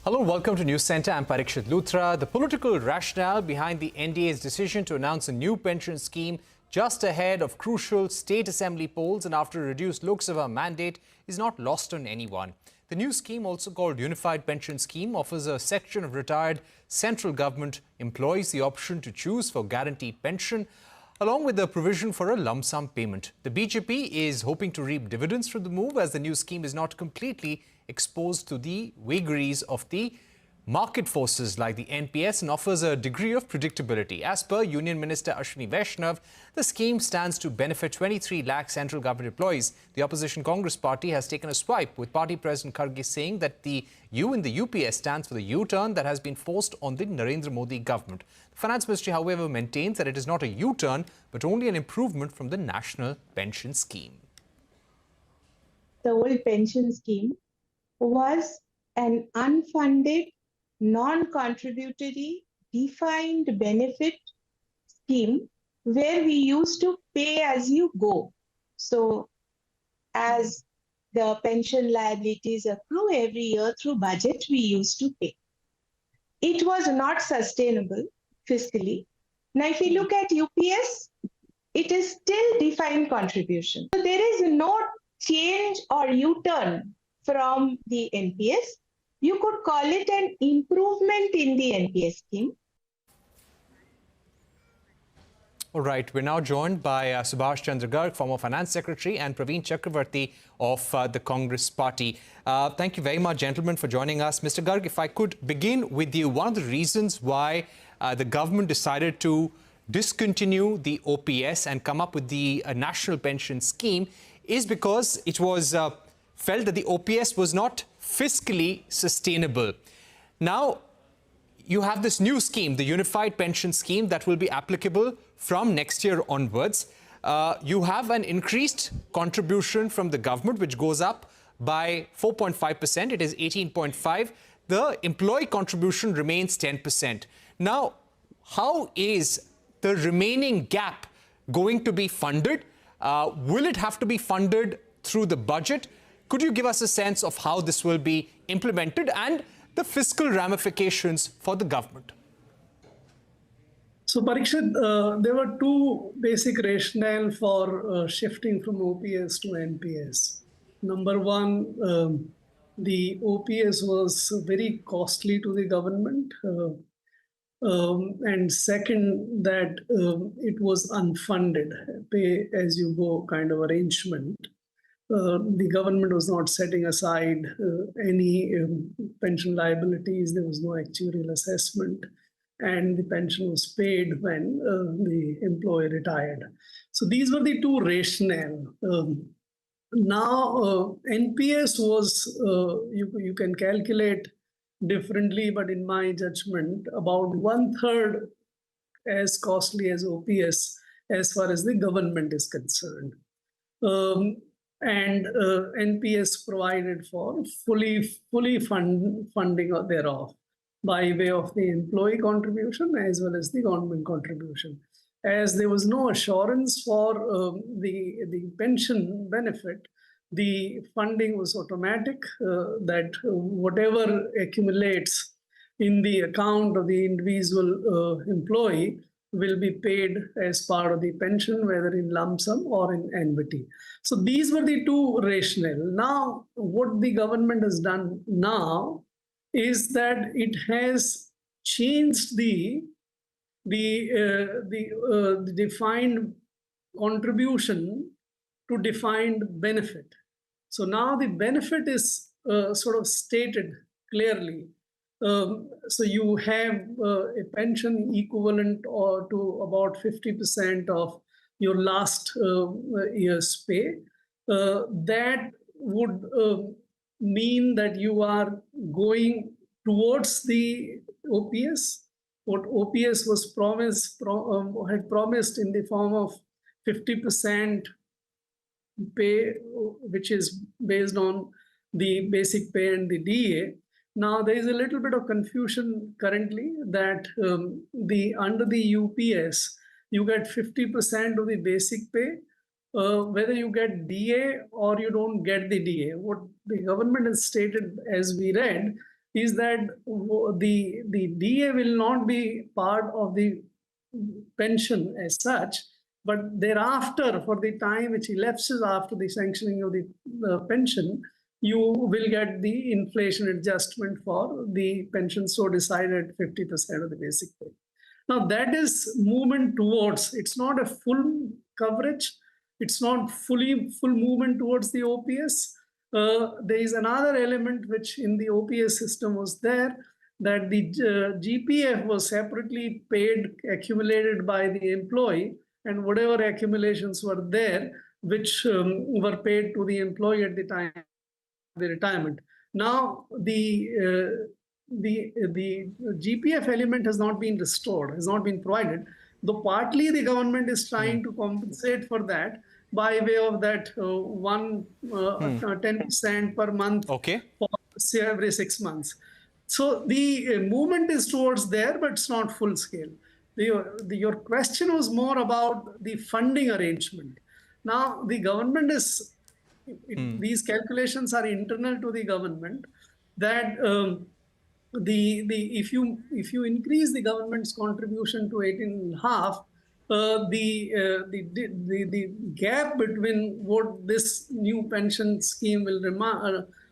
Hello, welcome to News Centre. I'm Parikshit Luthra. The political rationale behind the NDA's decision to announce a new pension scheme just ahead of crucial state assembly polls and after a reduced Lok Sabha mandate is not lost on anyone. The new scheme, also called Unified Pension Scheme, offers a section of retired central government employees the option to choose for guaranteed pension, along with the provision for a lump sum payment. The BJP is hoping to reap dividends from the move, as the new scheme is not completely exposed to the vagaries of the market forces like the NPS and offers a degree of predictability. As per Union Minister Ashwini Vaishnav, the scheme stands to benefit 23 lakh central government employees. The opposition Congress party has taken a swipe, with party President Kharge saying that the U in the UPS stands for the U-turn that has been forced on the Narendra Modi government. The Finance Ministry, however, maintains that it is not a U-turn but only an improvement from the National Pension Scheme. The old pension scheme was an unfunded, non-contributory, defined benefit scheme where we used to pay as you go. So as the pension liabilities accrue every year through budget, we used to pay. It was not sustainable fiscally. Now, if you look at UPS, it is still defined contribution. So there is no change or U-turn from the NPS. You could call it an improvement in the NPS scheme. All right, we're now joined by Subhash Chandra Garg, former Finance Secretary, and Praveen Chakravarti of the Congress Party. Thank you very much, gentlemen, for joining us. Mr. Garg, if I could begin with you, one of the reasons why the government decided to discontinue the OPS and come up with the National Pension Scheme is because it was felt that the OPS was not fiscally sustainable. Now, you have this new scheme, the Unified Pension Scheme, that will be applicable from next year onwards. You have an increased contribution from the government, which goes up by 4.5%. It is 18.5%. The employee contribution remains 10%. Now, how is the remaining gap going to be funded? Will it have to be funded through the budget? Could you give us a sense of how this will be implemented and the fiscal ramifications for the government? So, Parikshit, there were two basic rationale for shifting from OPS to NPS. Number one, the OPS was very costly to the government. And second, that it was unfunded, pay-as-you-go kind of arrangement. The government was not setting aside any pension liabilities. There was no actuarial assessment, and the pension was paid when the employee retired. So these were the two rationale. Now, NPS was, you can calculate differently, but in my judgment, about 1/3 as costly as OPS as far as the government is concerned. And NPS provided for fully funding thereof by way of the employee contribution as well as the government contribution. As there was no assurance for the pension benefit, the funding was automatic, that whatever accumulates in the account of the individual employee will be paid as part of the pension, whether in lump sum or in annuity. So these were the two rationale. Now, what the government has done now is that it has changed the defined contribution to defined benefit. So now the benefit is sort of stated clearly. So you have a pension equivalent or to about 50% of your last year's pay. That would mean that you are going towards the OPS. What OPS was had promised in the form of 50% pay, which is based on the basic pay and the DA. Now, there is a little bit of confusion currently that under the UPS, you get 50% of the basic pay, whether you get DA or you don't get the DA. What the government has stated, as we read, is that the DA will not be part of the pension as such, but thereafter, for the time which elapses after the sanctioning of the pension, you will get the inflation adjustment for the pension so decided at 50% of the basic pay. Now that is movement towards, it's not a full coverage, it's not full movement towards the OPS. There is another element which in the OPS system was there, that the GPF was separately paid, accumulated by the employee, and whatever accumulations were there, which were paid to the employee at the time of the retirement. Now the GPF element has not been restored, has not been provided, though partly the government is trying to compensate for that by way of that 10% per month for say, every 6 months. So the movement is towards there, but it's not full scale. Your question was more about the funding arrangement. Now the government is, these calculations are internal to the government, that if you increase the government's contribution to 18.5, the gap between what this new pension scheme will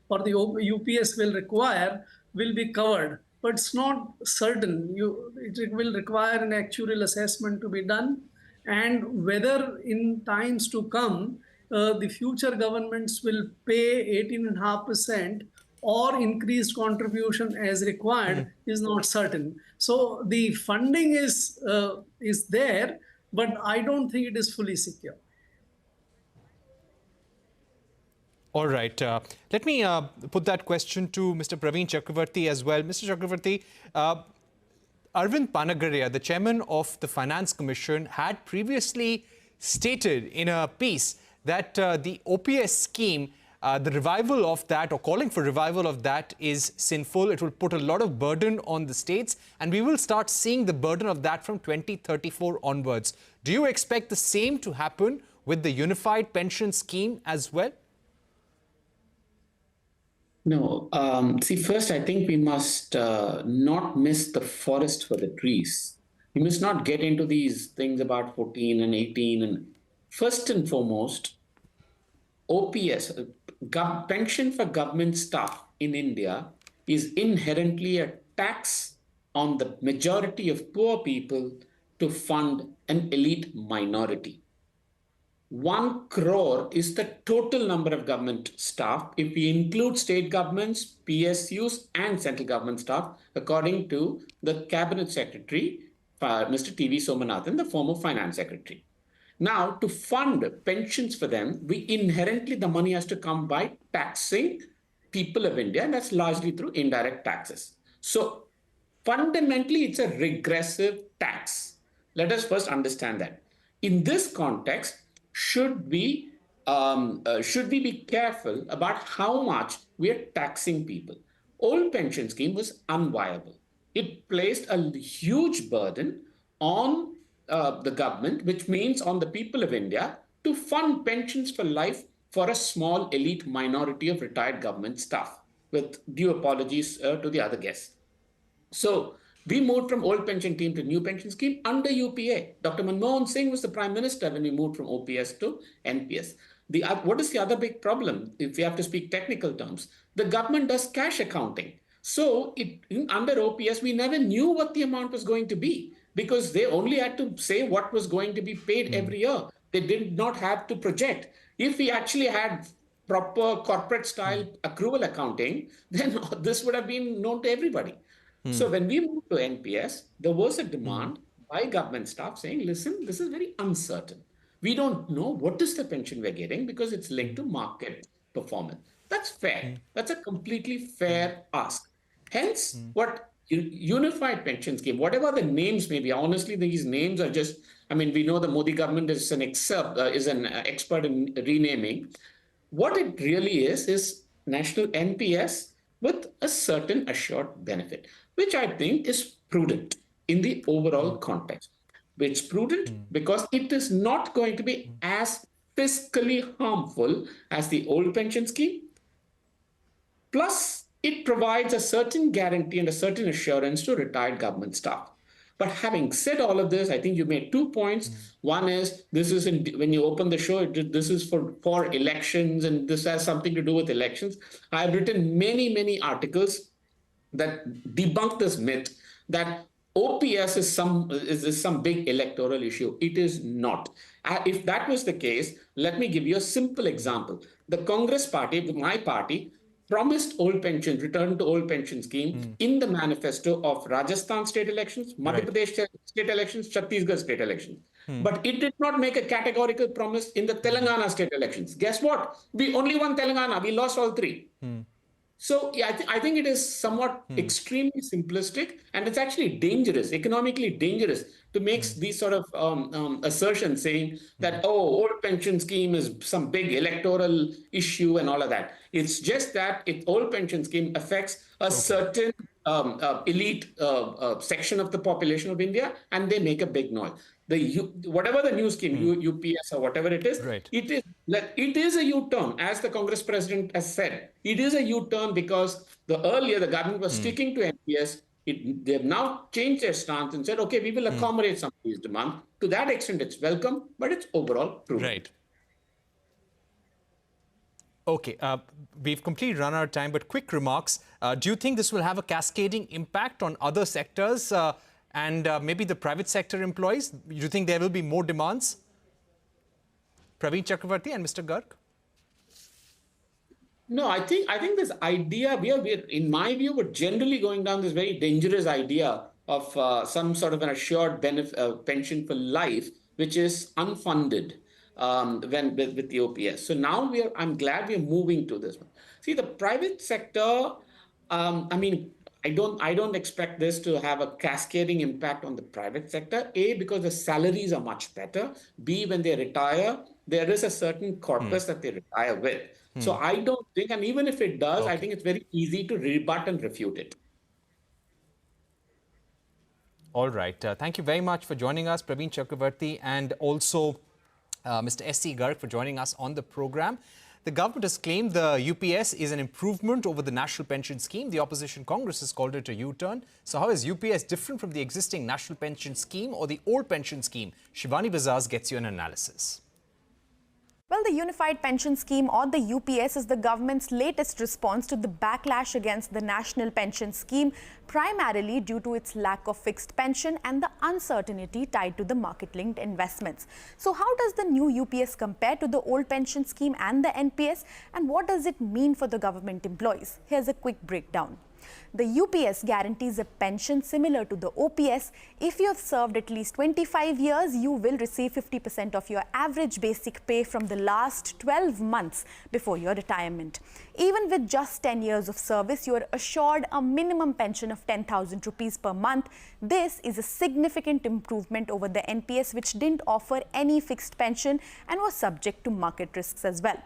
or the UPS will require will be covered, but it's not certain. It will require an actuarial assessment to be done, and whether in times to come the future governments will pay 18.5% or increased contribution as required is not certain. So the funding is there, but I don't think it is fully secure. All right. Let me put that question to Mr. Praveen Chakravarty as well. Mr. Chakravarty, Arvind Panagaria, the chairman of the Finance Commission, had previously stated in a piece that the OPS scheme, the revival of that, or calling for revival of that, is sinful. It will put a lot of burden on the states, and we will start seeing the burden of that from 2034 onwards. Do you expect the same to happen with the unified pension scheme as well? No. See, first, I think we must not miss the forest for the trees. We must not get into these things about 14 and 18. And first and foremost, OPS, pension for government staff in India, is inherently a tax on the majority of poor people to fund an elite minority. 1 crore is the total number of government staff if we include state governments, PSUs, and central government staff, according to the Cabinet Secretary, Mr. T.V. Somanathan, the former Finance Secretary. Now, to fund pensions for them, the money has to come by taxing people of India, and that's largely through indirect taxes. So fundamentally, it's a regressive tax. Let us first understand that. In this context, should we be careful about how much we are taxing people? Old pension scheme was unviable. It placed a huge burden on the government, which means on the people of India, to fund pensions for life for a small elite minority of retired government staff, with due apologies to the other guests. So we moved from old pension scheme to new pension scheme under UPA. Dr. Manmohan Singh was the prime minister when we moved from OPS to NPS. What is the other big problem, if we have to speak technical terms? The government does cash accounting. So under OPS, we never knew what the amount was going to be, because they only had to say what was going to be paid every year. They did not have to project. If we actually had proper corporate style accrual accounting, then this would have been known to everybody. So when we moved to NPS, there was a demand by government staff saying, listen, this is very uncertain. We don't know what is the pension we're getting because it's linked to market performance. That's fair. That's a completely fair ask. Hence, what unified pension scheme, whatever the names may be, honestly, these names are just, we know the Modi government is an expert in renaming. What it really is national NPS with a certain assured benefit, which I think is prudent in the overall context. It's prudent because it is not going to be as fiscally harmful as the old pension scheme. Plus, it provides a certain guarantee and a certain assurance to retired government staff. But having said all of this, I think you made 2 points. One is this is when you open the show, this is for elections, and this has something to do with elections. I have written many articles that debunk this myth that OPS is some big electoral issue. It is not. If that was the case, let me give you a simple example. The Congress party, my party, promised old pensions, return to old pension scheme in the manifesto of Rajasthan state elections, Madhya Pradesh state elections, Chhattisgarh state elections. But it did not make a categorical promise in the Telangana state elections. Guess what? We only won Telangana. We lost all three. So yeah, I think it is somewhat extremely simplistic, and it's actually dangerous, economically dangerous, to make these sort of assertions saying that, old pension scheme is some big electoral issue and all of that. It's just that old pension scheme affects a certain elite section of the population of India, and they make a big noise. Whatever the new scheme, UPS or whatever it is, it is a U-turn, as the Congress president has said. It is a U-turn because earlier the government was sticking to NPS. They have now changed their stance and said, okay, we will accommodate some of these demands. To that extent, it's welcome, but it's overall true. Right. Okay, we've completely run out of time, but quick remarks. Do you think this will have a cascading impact on other sectors and maybe the private sector employees? Do you think there will be more demands? Praveen Chakravarti and Mr. Garg? No, I think this idea, we are in my view, we're generally going down this very dangerous idea of some sort of an assured pension for life, which is unfunded with the OPS. So now I'm glad we're moving to this one. See, the private sector, I mean, I don't expect this to have a cascading impact on the private sector. A, because the salaries are much better. B, when they retire, there is a certain corpus that they retire with. So I don't think, and even if it does, I think it's very easy to rebut and refute it. All right. Thank you very much for joining us, Praveen Chakravarti, and also Mr. S.C. Garg for joining us on the program. The government has claimed the UPS is an improvement over the National Pension Scheme. The opposition Congress has called it a U-turn. So how is UPS different from the existing National Pension Scheme or the old pension scheme? Shivani Bazaz gets you an analysis. Well, the Unified Pension Scheme, or the UPS, is the government's latest response to the backlash against the National Pension Scheme, primarily due to its lack of fixed pension and the uncertainty tied to the market-linked investments. So how does the new UPS compare to the old pension scheme and the NPS, and what does it mean for the government employees? Here's a quick breakdown. The UPS guarantees a pension similar to the OPS. If you have served at least 25 years, you will receive 50% of your average basic pay from the last 12 months before your retirement. Even with just 10 years of service, you are assured a minimum pension of 10,000 rupees per month. This is a significant improvement over the NPS, which didn't offer any fixed pension and was subject to market risks as well.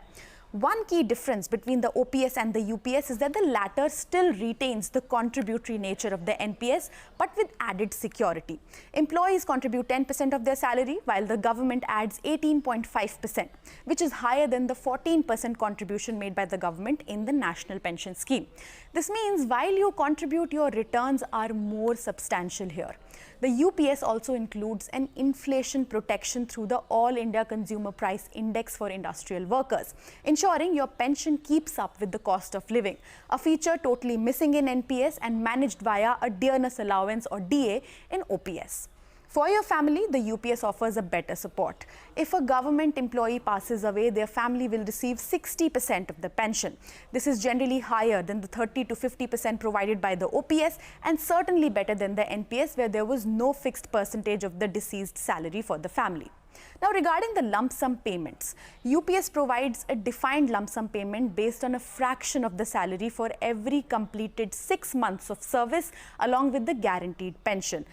One key difference between the OPS and the UPS is that the latter still retains the contributory nature of the NPS, but with added security. Employees contribute 10% of their salary, while the government adds 18.5%, which is higher than the 14% contribution made by the government in the National Pension Scheme. This means while you contribute, your returns are more substantial here. The UPS also includes an inflation protection through the All India Consumer Price Index for industrial workers, ensuring your pension keeps up with the cost of living, a feature totally missing in NPS and managed via a dearness allowance or DA in OPS. For your family, the UPS offers a better support. If a government employee passes away, their family will receive 60% of the pension. This is generally higher than the 30 to 50% provided by the OPS and certainly better than the NPS, where there was no fixed percentage of the deceased salary for the family. Now, regarding the lump sum payments, UPS provides a defined lump sum payment based on a fraction of the salary for every completed 6 months of service, along with the guaranteed pension.